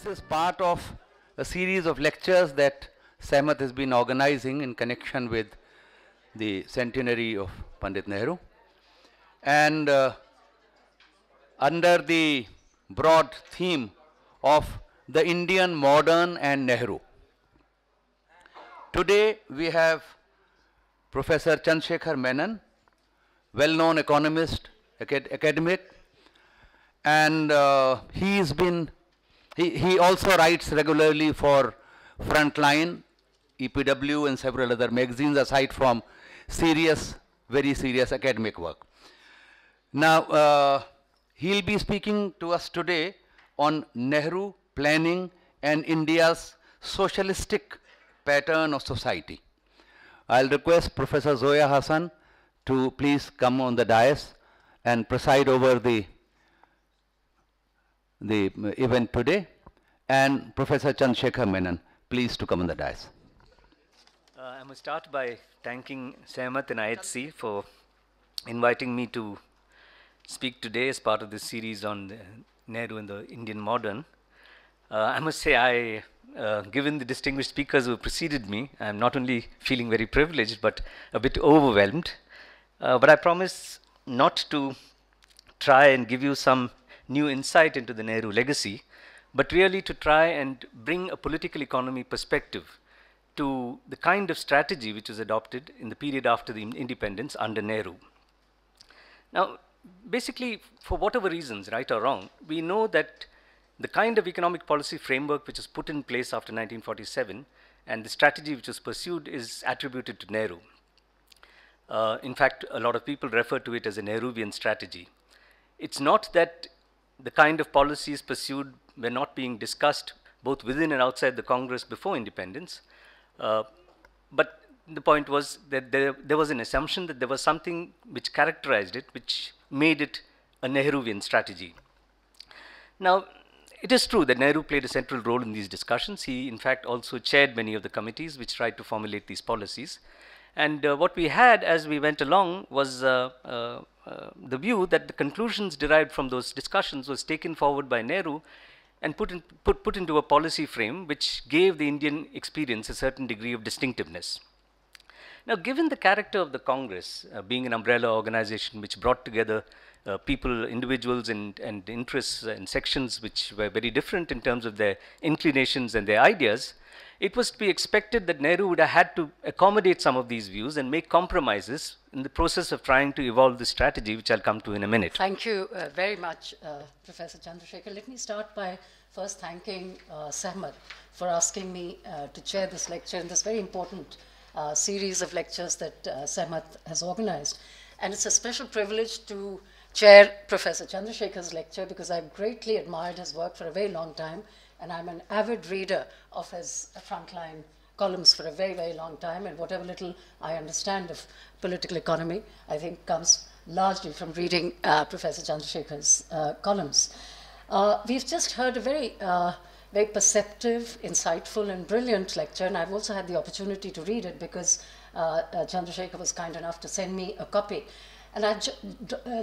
is part of a series of lectures that Sehmat has been organizing in connection with the centenary of Pandit Nehru. And under the broad theme of the Indian modern and Nehru. Today we have Professor Chandrasekhar Menon, well-known economist, academic, and he also writes regularly for Frontline, EPW, and several other magazines aside from very serious academic work. Now, he'll be speaking to us today on Nehru planning and India's socialistic pattern of society. I'll request Professor Zoya Hasan to please come on the dais and preside over the event today, and Professor Chandrasekhar Menon, please to come on the dais. I'm going to start by thanking Sehmat and IHC for inviting me to speak today as part of this series on Nehru and the Indian modern. I must say, given the distinguished speakers who preceded me, I'm not only feeling very privileged, but a bit overwhelmed. But I promise not to try and give you some new insight into the Nehru legacy, but really to try and bring a political economy perspective to the kind of strategy which was adopted in the period after the independence under Nehru. Now, basically, for whatever reasons, right or wrong, we know that the kind of economic policy framework which was put in place after 1947 and the strategy which was pursued is attributed to Nehru. In fact, a lot of people refer to it as a Nehruvian strategy. It's not that the kind of policies pursued were not being discussed both within and outside the Congress before independence, but the point was that there was an assumption that there was something which characterized it, which made it a Nehruvian strategy. Now, it is true that Nehru played a central role in these discussions. He, in fact, also chaired many of the committees which tried to formulate these policies. And what we had as we went along was the view that the conclusions derived from those discussions was taken forward by Nehru and put into a policy frame which gave the Indian experience a certain degree of distinctiveness. Now, given the character of the Congress, being an umbrella organization which brought together people, individuals and interests and sections which were very different in terms of their inclinations and their ideas, it was to be expected that Nehru would have had to accommodate some of these views and make compromises in the process of trying to evolve the strategy, which I'll come to in a minute. Thank you very much, Professor Chandrasekhar. Let me start by first thanking Sehmat for asking me to chair this lecture in this very important series of lectures that Sehmat has organized. And it's a special privilege to chair Professor Chandrasekhar's lecture because I've greatly admired his work for a very long time, and I'm an avid reader of his Frontline columns for a very, very long time, and whatever little I understand of political economy, I think comes largely from reading Professor Chandrasekhar's columns. We've just heard a very perceptive, insightful, and brilliant lecture, and I've also had the opportunity to read it because Chandrasekhar was kind enough to send me a copy. And I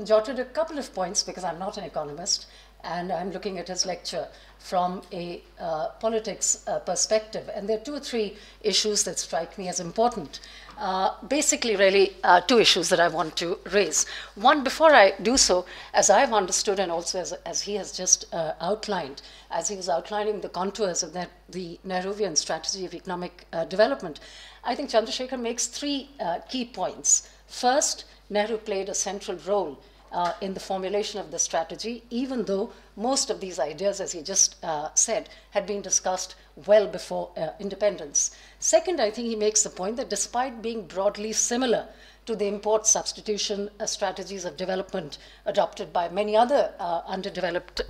jotted a couple of points because I'm not an economist, and I'm looking at his lecture from a politics perspective. And there are 2 or 3 issues that strike me as important. Basically, really, 2 issues that I want to raise. One, before I do so, as I've understood and also as he has just outlined, as he was outlining the contours of the Nehruvian strategy of economic development, I think Chandrasekhar makes 3 key points. First, Nehru played a central role in the formulation of the strategy, even though most of these ideas, as he just said, had been discussed well before independence. Second, I think he makes the point that despite being broadly similar to the import substitution strategies of development adopted by many other underdeveloped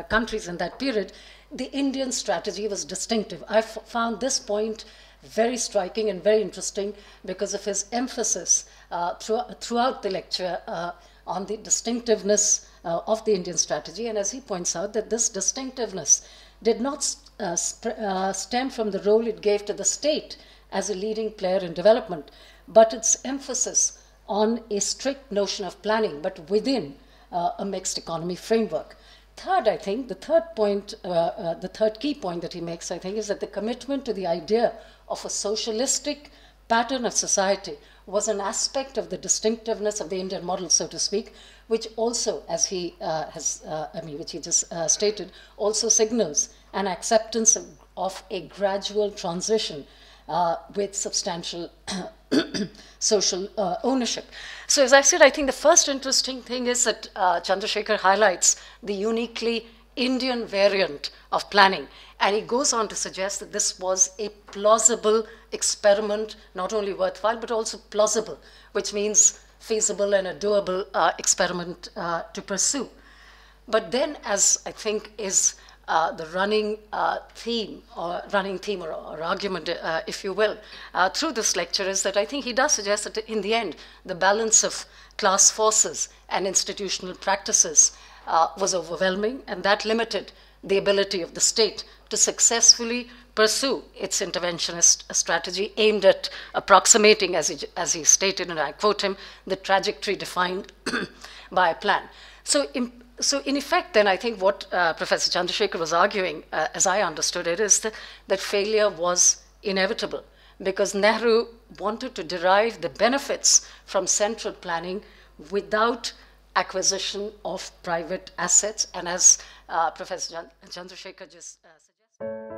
countries in that period, the Indian strategy was distinctive. I found this point very striking and very interesting because of his emphasis throughout the lecture on the distinctiveness of the Indian strategy. And as he points out, that this distinctiveness did not stem from the role it gave to the state as a leading player in development, but its emphasis on a strict notion of planning, but within a mixed economy framework. third, I think, the third point, the third key point that he makes, I think, is that the commitment to the idea of a socialistic pattern of society was an aspect of the distinctiveness of the Indian model, so to speak, which also, as he which he just stated, also signals an acceptance of a gradual transition with substantial social ownership. So as I said, I think the first interesting thing is that Chandrasekhar highlights the uniquely Indian variant of planning. And he goes on to suggest that this was a plausible experiment, not only worthwhile, but also plausible, which means feasible and a doable experiment to pursue. But then, as I think is the running theme or argument, if you will, through this lecture, is that I think he does suggest that in the end, the balance of class forces and institutional practices was overwhelming, and that limited the ability of the state to successfully pursue its interventionist strategy aimed at approximating, as he stated, and I quote him, the trajectory defined by a plan. So in effect, then, I think what Professor Chandrasekhar was arguing, as I understood it, is that failure was inevitable, because Nehru wanted to derive the benefits from central planning without acquisition of private assets. And as Professor Chandrasekhar just suggested,